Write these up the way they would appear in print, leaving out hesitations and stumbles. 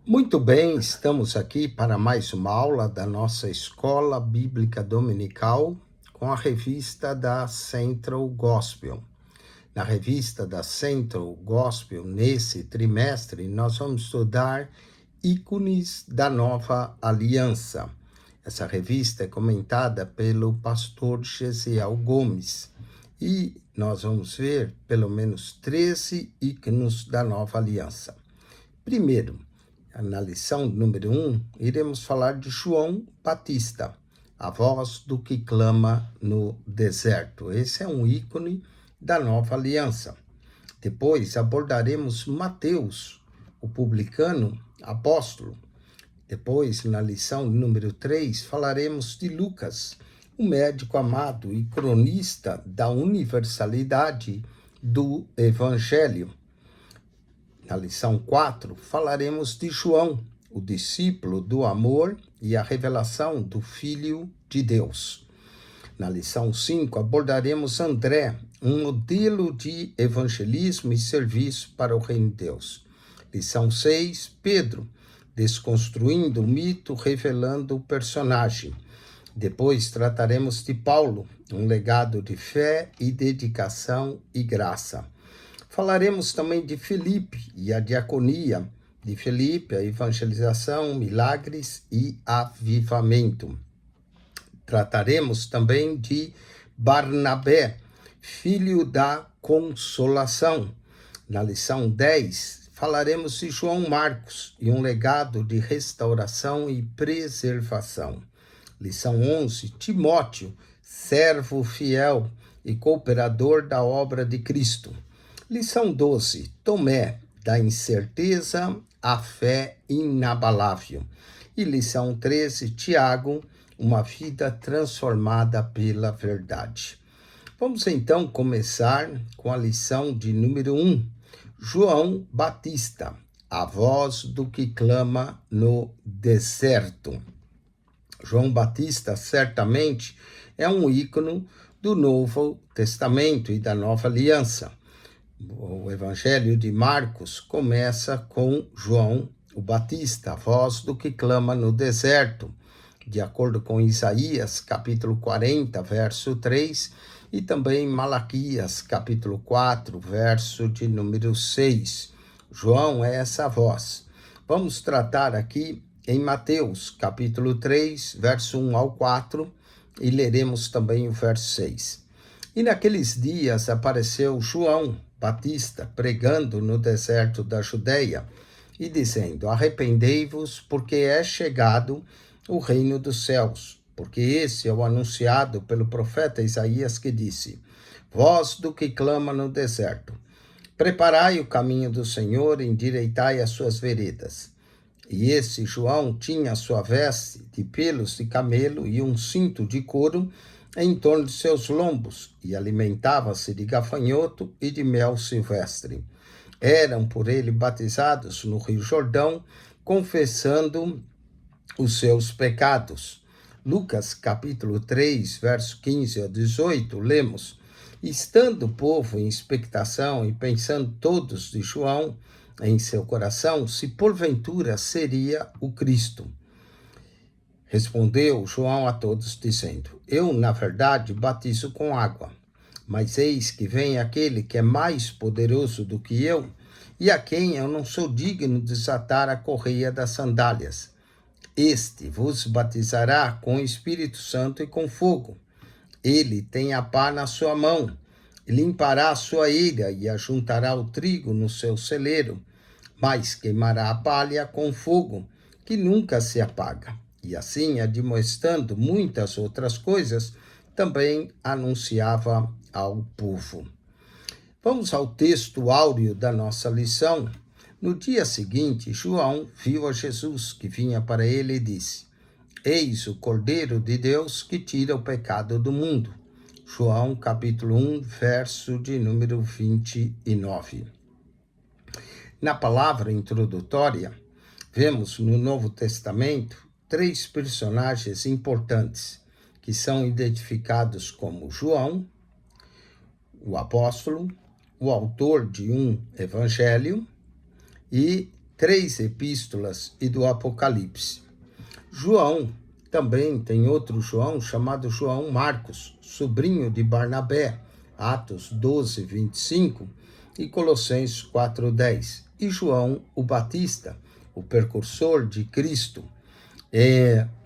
Muito bem, estamos aqui para mais uma aula da nossa Escola Bíblica Dominical com a revista da Central Gospel. Na revista da Central Gospel, nesse trimestre, nós vamos estudar ícones da Nova Aliança. Essa revista é comentada pelo pastor Gesiel Gomes e nós vamos ver pelo menos 13 ícones da Nova Aliança. Primeiro, na lição número 1, iremos falar de João Batista, a voz do que clama no deserto. Esse é um ícone da Nova Aliança. Depois abordaremos Mateus, o publicano apóstolo. Depois, na lição número 3, falaremos de Lucas, o médico amado e cronista da universalidade do Evangelho. Na lição 4, falaremos de João, o discípulo do amor e a revelação do Filho de Deus. Na lição 5, abordaremos André, um modelo de evangelismo e serviço para o reino de Deus. Lição 6, Pedro, desconstruindo o mito, revelando o personagem. Depois trataremos de Paulo, um legado de fé e dedicação e graça. Falaremos também de Filipe e a diaconia de Filipe, a evangelização, milagres e avivamento. Trataremos também de Barnabé, filho da consolação. Na lição 10, falaremos de João Marcos e um legado de restauração e preservação. Lição 11, Timóteo, servo fiel e cooperador da obra de Cristo. Lição 12, Tomé, da incerteza à fé inabalável. E lição 13, Tiago, uma vida transformada pela verdade. Vamos então começar com a lição de número 1, João Batista, a voz do que clama no deserto. João Batista certamente é um ícone do Novo Testamento e da Nova Aliança. O Evangelho de Marcos começa com João o Batista, a voz do que clama no deserto, de acordo com Isaías, capítulo 40, verso 3, e também Malaquias, capítulo 4, verso de número 6. João é essa voz. Vamos tratar aqui em Mateus, capítulo 3, verso 1 ao 4, e leremos também o verso 6. E naqueles dias apareceu João Batista pregando no deserto da Judeia e dizendo: arrependei-vos, porque é chegado o reino dos céus. Porque esse é o anunciado pelo profeta Isaías, que disse: voz do que clama no deserto, preparai o caminho do Senhor, endireitai as suas veredas. E esse João tinha sua veste de pelos de camelo e um cinto de couro em torno de seus lombos, e alimentava-se de gafanhoto e de mel silvestre. Eram por ele batizados no Rio Jordão, confessando os seus pecados. Lucas capítulo 3, verso 15 a 18, lemos: estando o povo em expectação e pensando todos de João em seu coração, se porventura seria o Cristo. Respondeu João a todos, dizendo: eu, na verdade, batizo com água, mas eis que vem aquele que é mais poderoso do que eu, e a quem eu não sou digno de desatar a correia das sandálias. Este vos batizará com o Espírito Santo e com fogo. Ele tem a pá na sua mão, limpará a sua eira e ajuntará o trigo no seu celeiro, mas queimará a palha com fogo, que nunca se apaga. E assim, admoestando muitas outras coisas, também anunciava ao povo. Vamos ao texto áureo da nossa lição. No dia seguinte, João viu a Jesus, que vinha para ele, e disse: eis o Cordeiro de Deus que tira o pecado do mundo. João capítulo 1, verso de número 29. Na palavra introdutória, vemos no Novo Testamento 3 personagens importantes, que são identificados como João, o apóstolo, o autor de um evangelho, e 3 epístolas e do Apocalipse. João também tem outro João chamado João Marcos, sobrinho de Barnabé, Atos 12, 25 e Colossenses 4, 10. E João o Batista, o precursor de Cristo,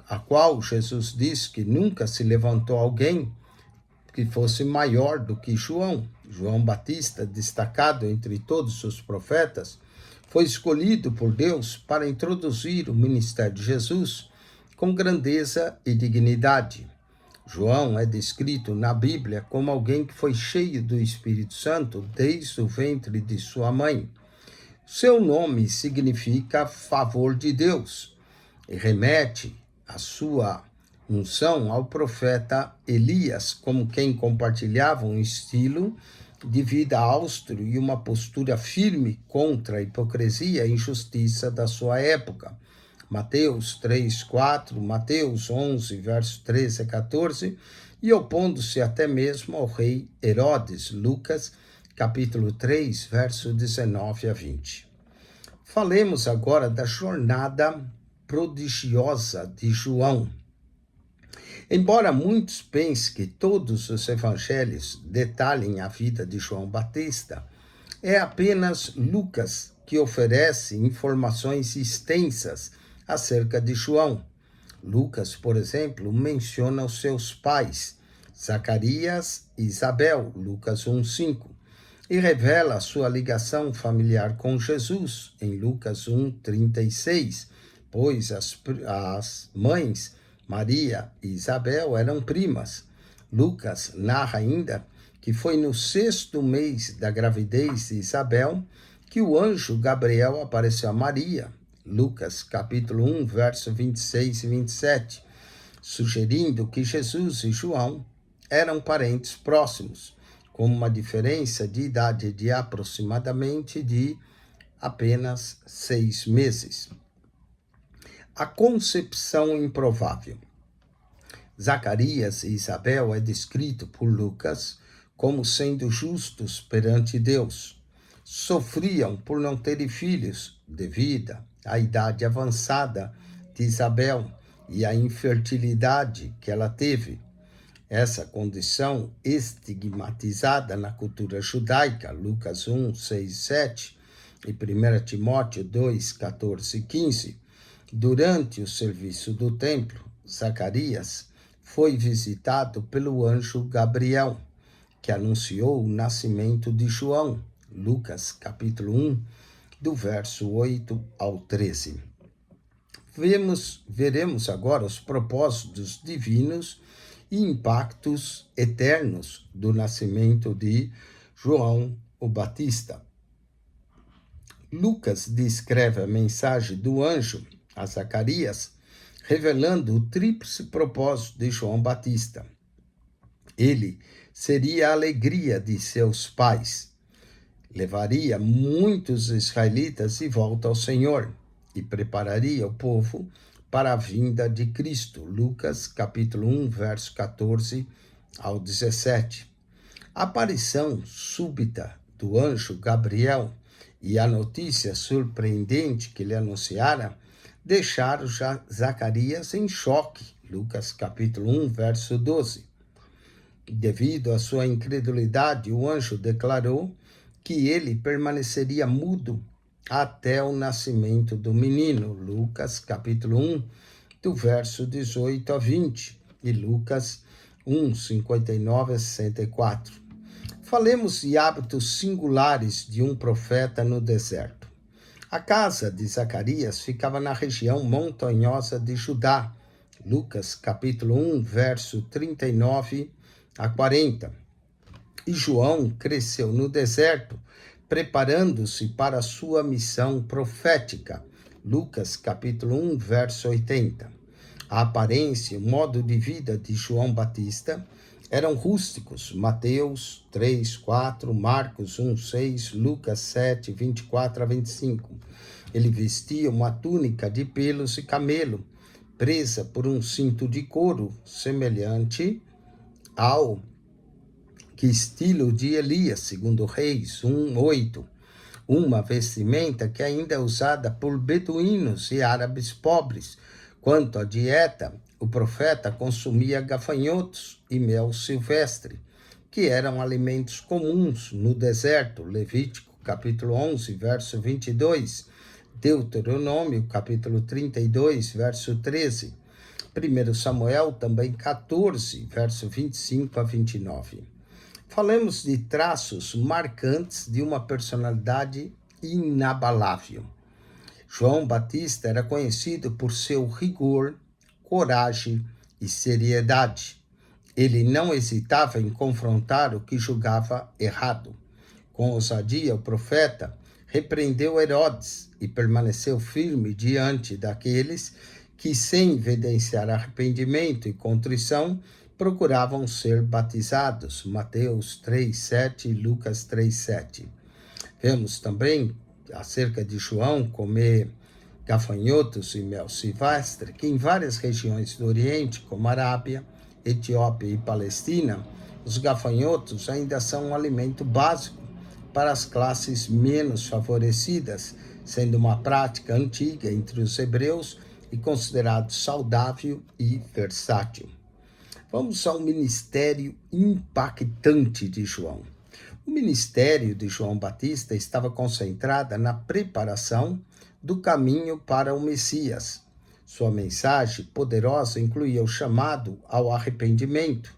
a qual Jesus disse que nunca se levantou alguém que fosse maior do que João. João Batista, destacado entre todos os profetas, foi escolhido por Deus para introduzir o ministério de Jesus com grandeza e dignidade. João é descrito na Bíblia como alguém que foi cheio do Espírito Santo desde o ventre de sua mãe. Seu nome significa favor de Deus e remete a sua unção ao profeta Elias, como quem compartilhava um estilo de vida austero e uma postura firme contra a hipocrisia e injustiça da sua época. Mateus 3, 4, Mateus 11, versos 13 a 14, e opondo-se até mesmo ao rei Herodes, Lucas, capítulo 3, verso 19 a 20. Falemos agora da jornada prodigiosa de João. Embora muitos pensem que todos os evangelhos detalhem a vida de João Batista, é apenas Lucas que oferece informações extensas acerca de João. Lucas, por exemplo, menciona os seus pais, Zacarias e Isabel, Lucas 1:5, e revela a sua ligação familiar com Jesus, em Lucas 1:36, pois as mães Maria e Isabel eram primas. Lucas narra ainda que foi no 6º mês da gravidez de Isabel que o anjo Gabriel apareceu a Maria, Lucas capítulo 1, verso 26 e 27, sugerindo que Jesus e João eram parentes próximos, com uma diferença de idade de aproximadamente de apenas 6 meses. A concepção improvável. Zacarias e Isabel é descrito por Lucas como sendo justos perante Deus. Sofriam por não terem filhos devido à idade avançada de Isabel e à infertilidade que ela teve. Essa condição estigmatizada na cultura judaica, Lucas 1, 6, 7 e 1 Timóteo 2, 14 e 15, durante o serviço do templo, Zacarias foi visitado pelo anjo Gabriel, que anunciou o nascimento de João, Lucas capítulo 1, do verso 8 ao 13. Veremos agora os propósitos divinos e impactos eternos do nascimento de João o Batista. Lucas descreve a mensagem do anjo a Zacarias, revelando o tríplice propósito de João Batista. Ele seria a alegria de seus pais, levaria muitos israelitas de volta ao Senhor e prepararia o povo para a vinda de Cristo. Lucas capítulo 1, verso 14 ao 17. A aparição súbita do anjo Gabriel e a notícia surpreendente que lhe anunciara deixaram Zacarias em choque. Lucas capítulo 1, verso 12. Devido à sua incredulidade, o anjo declarou que ele permaneceria mudo até o nascimento do menino. Lucas capítulo 1, do verso 18 a 20, e Lucas 1, 59 a 64. Falemos de hábitos singulares de um profeta no deserto. A casa de Zacarias ficava na região montanhosa de Judá. Lucas capítulo 1, verso 39 a 40. E João cresceu no deserto, preparando-se para a sua missão profética. Lucas capítulo 1, verso 80. A aparência e o modo de vida de João Batista eram rústicos. Mateus 3, 4, Marcos 1, 6, Lucas 7, 24 a 25. Ele vestia uma túnica de pelos e camelo, presa por um cinto de couro, semelhante ao que estilo de Elias, segundo Reis 1, 8. uma vestimenta que ainda é usada por beduínos e árabes pobres. Quanto à dieta, o profeta consumia gafanhotos e mel silvestre, que eram alimentos comuns no deserto. Levítico capítulo 11, verso 22, Deuteronômio capítulo 32, verso 13, 1 Samuel também 14, verso 25 a 29. Falamos de traços marcantes de uma personalidade inabalável. João Batista era conhecido por seu rigor, coragem e seriedade. Ele não hesitava em confrontar o que julgava errado. Com ousadia, o profeta repreendeu Herodes e permaneceu firme diante daqueles que, sem evidenciar arrependimento e contrição, procuravam ser batizados. Mateus 3:7 e Lucas 3:7. Vemos também acerca de João comer gafanhotos e mel silvestre, que em várias regiões do Oriente, como Arábia, Etiópia e Palestina, os gafanhotos ainda são um alimento básico para as classes menos favorecidas, sendo uma prática antiga entre os hebreus e considerado saudável e versátil. Vamos ao ministério impactante de João. O ministério de João Batista estava concentrado na preparação do caminho para o Messias. Sua mensagem poderosa incluía o chamado ao arrependimento,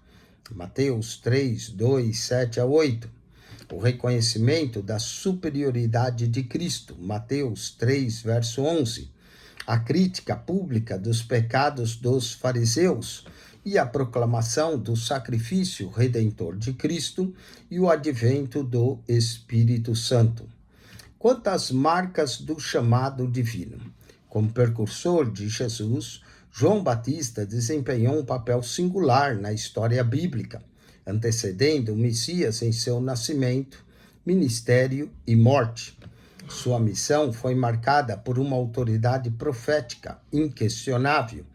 Mateus 3, 2, 7 a 8. O reconhecimento da superioridade de Cristo, Mateus 3, verso 11. A crítica pública dos pecados dos fariseus e a proclamação do sacrifício redentor de Cristo e o advento do Espírito Santo. Quanto às marcas do chamado divino, como precursor de Jesus, João Batista desempenhou um papel singular na história bíblica, antecedendo o Messias em seu nascimento, ministério e morte. Sua missão foi marcada por uma autoridade profética inquestionável,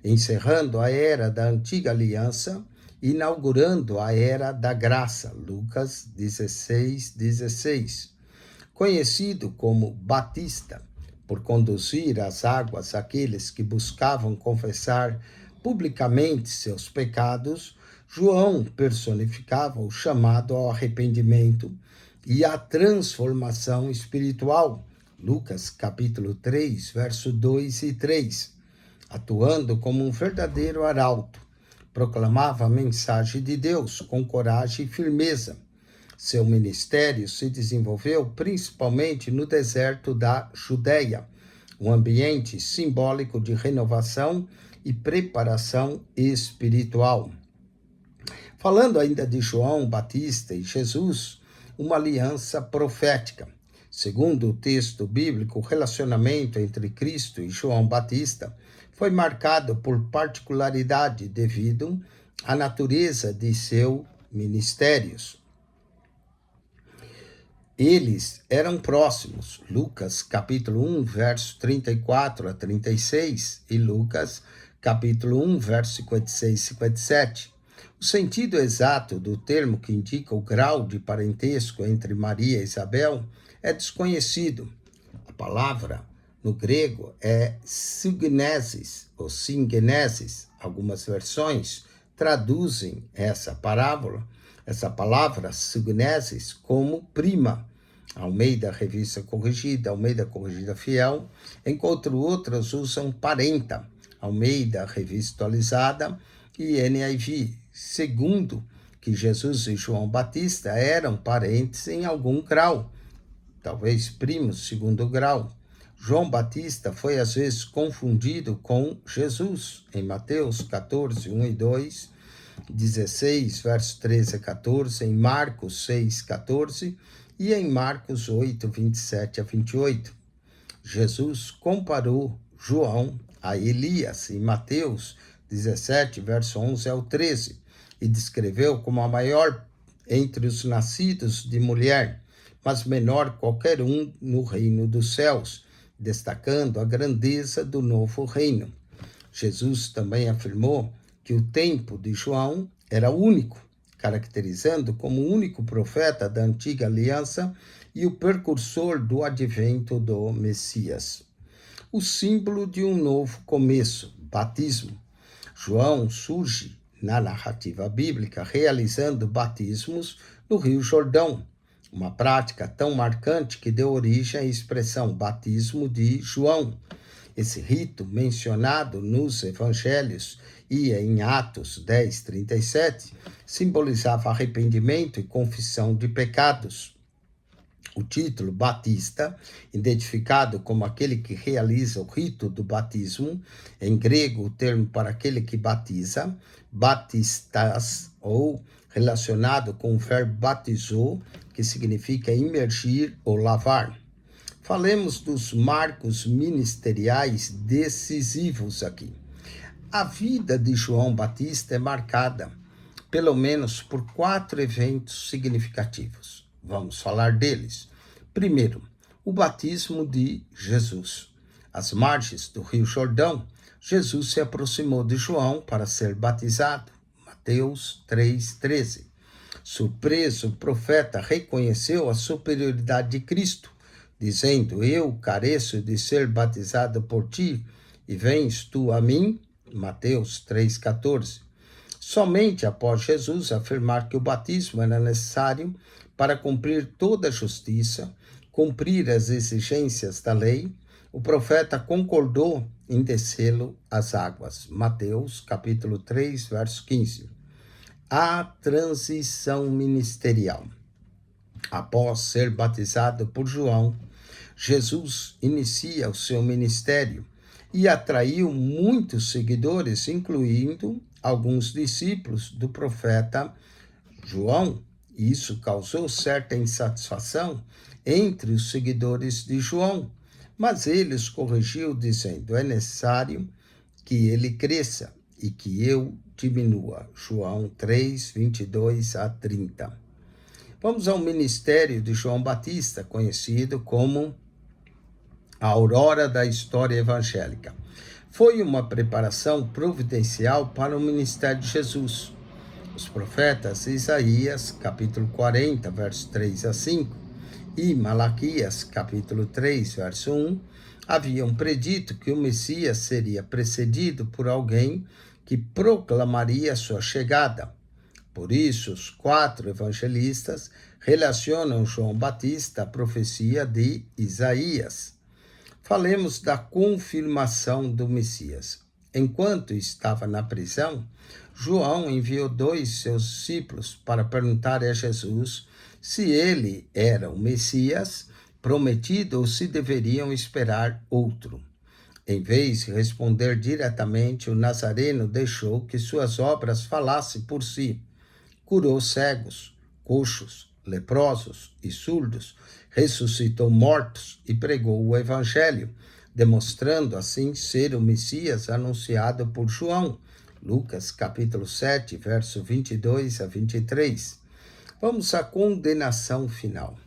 encerrando a era da antiga aliança e inaugurando a era da graça, Lucas 16:16. Conhecido como Batista, por conduzir às águas aqueles que buscavam confessar publicamente seus pecados, João personificava o chamado ao arrependimento e à transformação espiritual, Lucas capítulo 3, verso 2 e 3. Atuando como um verdadeiro arauto, proclamava a mensagem de Deus com coragem e firmeza. Seu ministério se desenvolveu principalmente no deserto da Judéia, um ambiente simbólico de renovação e preparação espiritual. Falando ainda de João Batista e Jesus, uma aliança profética. Segundo o texto bíblico, o relacionamento entre Cristo e João Batista foi marcado por particularidade devido à natureza de seus ministérios. Eles eram próximos, Lucas capítulo 1, verso 34 a 36 e Lucas capítulo 1, verso 56 e 57. O sentido exato do termo que indica o grau de parentesco entre Maria e Isabel é desconhecido. A palavra no grego é sugnesis ou singenesis. Algumas versões traduzem essa palavra sugnesis como prima. Almeida Revista Corrigida, Almeida Corrigida Fiel, enquanto outras usam parenta, Almeida Revista Atualizada e NIV, segundo que Jesus e João Batista eram parentes em algum grau, talvez primos segundo grau. João Batista foi às vezes confundido com Jesus, em Mateus 14, 1 e 2, 16, verso 13 a 14, em Marcos 6, 14 e em Marcos 8, 27 a 28. Jesus comparou João a Elias em Mateus 17, verso 11 ao 13, e descreveu como a maior entre os nascidos de mulher, mas menor qualquer um no reino dos céus, destacando a grandeza do novo reino. Jesus também afirmou que o tempo de João era único, caracterizando como o único profeta da antiga aliança e o precursor do advento do Messias. O símbolo de um novo começo, batismo. João surge na narrativa bíblica realizando batismos no Rio Jordão, uma prática tão marcante que deu origem à expressão batismo de João. Esse rito, mencionado nos evangelhos e em Atos 10:37, simbolizava arrependimento e confissão de pecados. O título Batista, identificado como aquele que realiza o rito do batismo, em grego o termo para aquele que batiza, batistas, ou relacionado com o verbo batizou, que significa imergir ou lavar. Falemos dos marcos ministeriais decisivos aqui. A vida de João Batista é marcada, pelo menos, por 4 eventos significativos. Vamos falar deles. Primeiro, o batismo de Jesus. Às margens do Rio Jordão, Jesus se aproximou de João para ser batizado. Mateus 3:13. Surpreso, o profeta reconheceu a superioridade de Cristo, dizendo: eu careço de ser batizado por ti, e vens tu a mim? Mateus 3:14. Somente após Jesus afirmar que o batismo era necessário para cumprir toda a justiça, cumprir as exigências da lei, o profeta concordou em descê-lo às águas. Mateus capítulo 3, verso 15. A transição ministerial. Após ser batizado por João, Jesus inicia o seu ministério e atraiu muitos seguidores, incluindo alguns discípulos do profeta João. Isso causou certa insatisfação entre os seguidores de João, mas ele os corrigiu, dizendo: é necessário que ele cresça e que eu diminua. João 3, 22 a 30. Vamos ao ministério de João Batista, conhecido como a aurora da história evangélica. Foi uma preparação providencial para o ministério de Jesus. Os profetas Isaías, capítulo 40, verso 3 a 5, e Malaquias, capítulo 3, verso 1, haviam predito que o Messias seria precedido por alguém que proclamaria sua chegada. Por isso, os 4 evangelistas relacionam João Batista à profecia de Isaías. Falemos da confirmação do Messias. Enquanto estava na prisão, João enviou 2 seus discípulos para perguntar a Jesus se ele era o Messias prometido ou se deveriam esperar outro. Em vez de responder diretamente, o Nazareno deixou que suas obras falassem por si. Curou cegos, coxos, leprosos e surdos, ressuscitou mortos e pregou o Evangelho, demonstrando assim ser o Messias anunciado por João. Lucas capítulo 7, verso 22 a 23. Vamos à condenação final.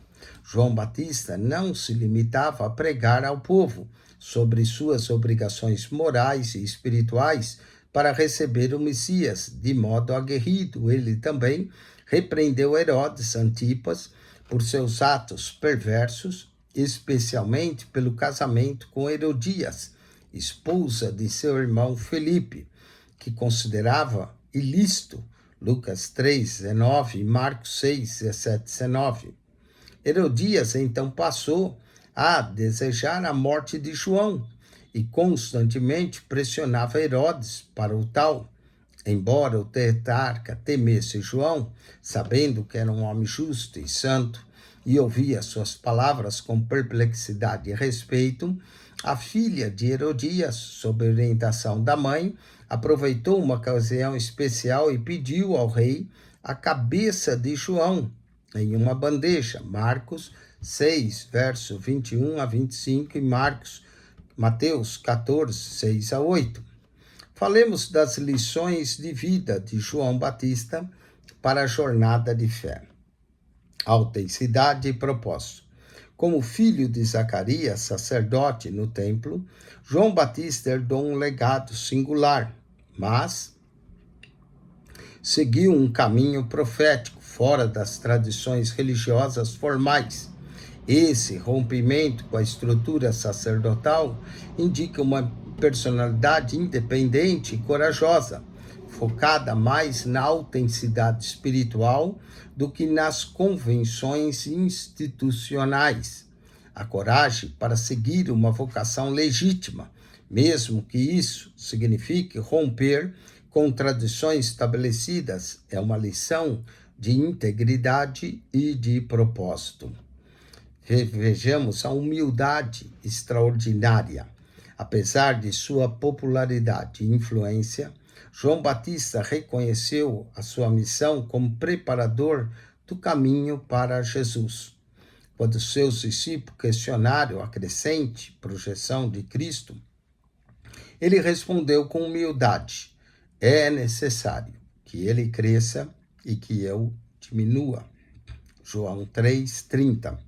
João Batista não se limitava a pregar ao povo sobre suas obrigações morais e espirituais para receber o Messias de modo aguerrido. Ele também repreendeu Herodes Antipas por seus atos perversos, especialmente pelo casamento com Herodias, esposa de seu irmão Felipe, que considerava ilícito. Lucas 3, 19 e Marcos 6, 17, 19. Herodias então passou a desejar a morte de João e constantemente pressionava Herodes para o tal. Embora o tetrarca temesse João, sabendo que era um homem justo e santo, e ouvia suas palavras com perplexidade e respeito, a filha de Herodias, sob orientação da mãe, aproveitou uma ocasião especial e pediu ao rei a cabeça de João em uma bandeja. Marcos 6, verso 21 a 25 e Mateus 14, 6 a 8. Falemos das lições de vida de João Batista para a jornada de fé. Autenticidade e propósito. Como filho de Zacarias, sacerdote no templo, João Batista herdou um legado singular, mas seguiu um caminho profético fora das tradições religiosas formais. Esse rompimento com a estrutura sacerdotal indica uma personalidade independente e corajosa, focada mais na autenticidade espiritual do que nas convenções institucionais. A coragem para seguir uma vocação legítima, mesmo que isso signifique romper com tradições estabelecidas, é uma lição de integridade e de propósito. Vejamos a humildade extraordinária. Apesar de sua popularidade e influência, João Batista reconheceu a sua missão como preparador do caminho para Jesus. Quando seus discípulos questionaram a crescente projeção de Cristo, ele respondeu com humildade: é necessário que ele cresça e que eu diminua. João 3:30.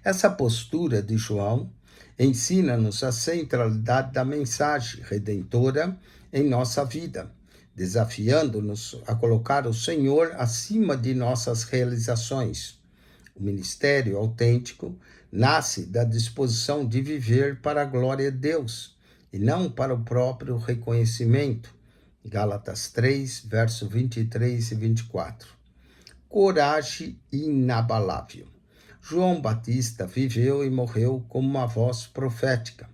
Essa postura de João ensina-nos a centralidade da mensagem redentora em nossa vida, desafiando-nos a colocar o Senhor acima de nossas realizações. O ministério autêntico nasce da disposição de viver para a glória de Deus e não para o próprio reconhecimento. Gálatas 3, versos 23 e 24. Coragem inabalável. João Batista viveu e morreu como uma voz profética,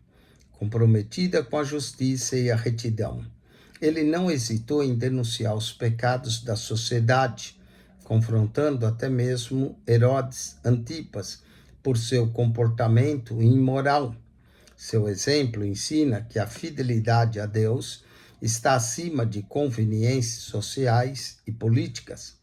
comprometida com a justiça e a retidão. Ele não hesitou em denunciar os pecados da sociedade, confrontando até mesmo Herodes Antipas por seu comportamento imoral. Seu exemplo ensina que a fidelidade a Deus está acima de conveniências sociais e políticas.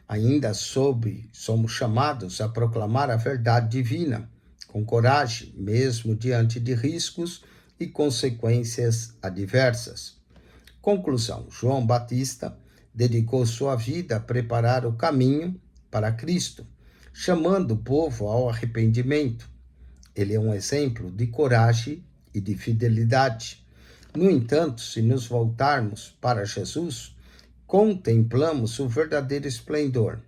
Ainda somos chamados a proclamar a verdade divina, com coragem, mesmo diante de riscos e consequências adversas. Conclusão: João Batista dedicou sua vida a preparar o caminho para Cristo, chamando o povo ao arrependimento. Ele é um exemplo de coragem e de fidelidade. No entanto, se nos voltarmos para Jesus, contemplamos o verdadeiro esplendor.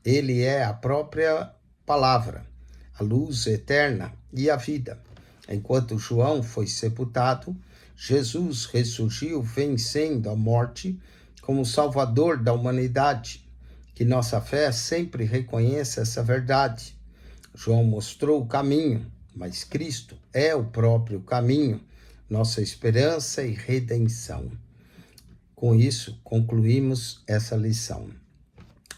Ele é a própria palavra, a luz eterna e a vida. Enquanto João foi sepultado, Jesus ressurgiu vencendo a morte como Salvador da humanidade. Que nossa fé sempre reconheça essa verdade. João mostrou o caminho, mas Cristo é o próprio caminho, nossa esperança e redenção. Com isso, concluímos essa lição.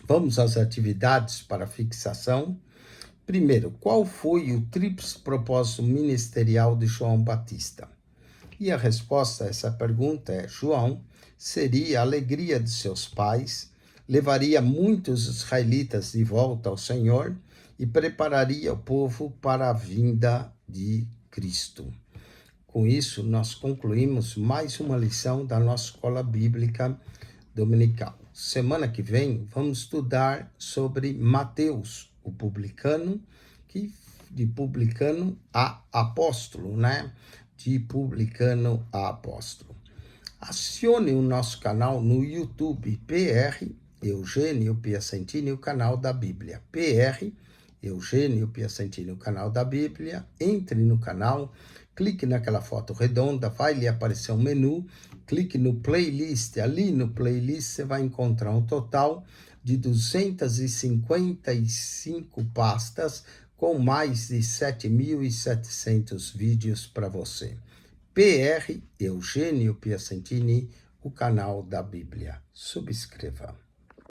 Vamos às atividades para fixação. Primeiro, qual foi o tríplice propósito ministerial de João Batista? E a resposta a essa pergunta é: João seria a alegria de seus pais, levaria muitos israelitas de volta ao Senhor e prepararia o povo para a vinda de Cristo. Com isso, nós concluímos mais uma lição da nossa escola bíblica dominical. Semana que vem, vamos estudar sobre Mateus, o publicano, de publicano a apóstolo, né? De publicano a apóstolo. Acione o nosso canal no YouTube, PR Eugênio Piacentini, o canal da Bíblia. PR Eugênio Piacentini, o canal da Bíblia. Entre no canal, clique naquela foto redonda, vai lhe aparecer um menu, clique no playlist. Ali no playlist você vai encontrar um total de 255 pastas com mais de 7.700 vídeos para você. PR Eugênio Piacentini, o canal da Bíblia. Subscreva.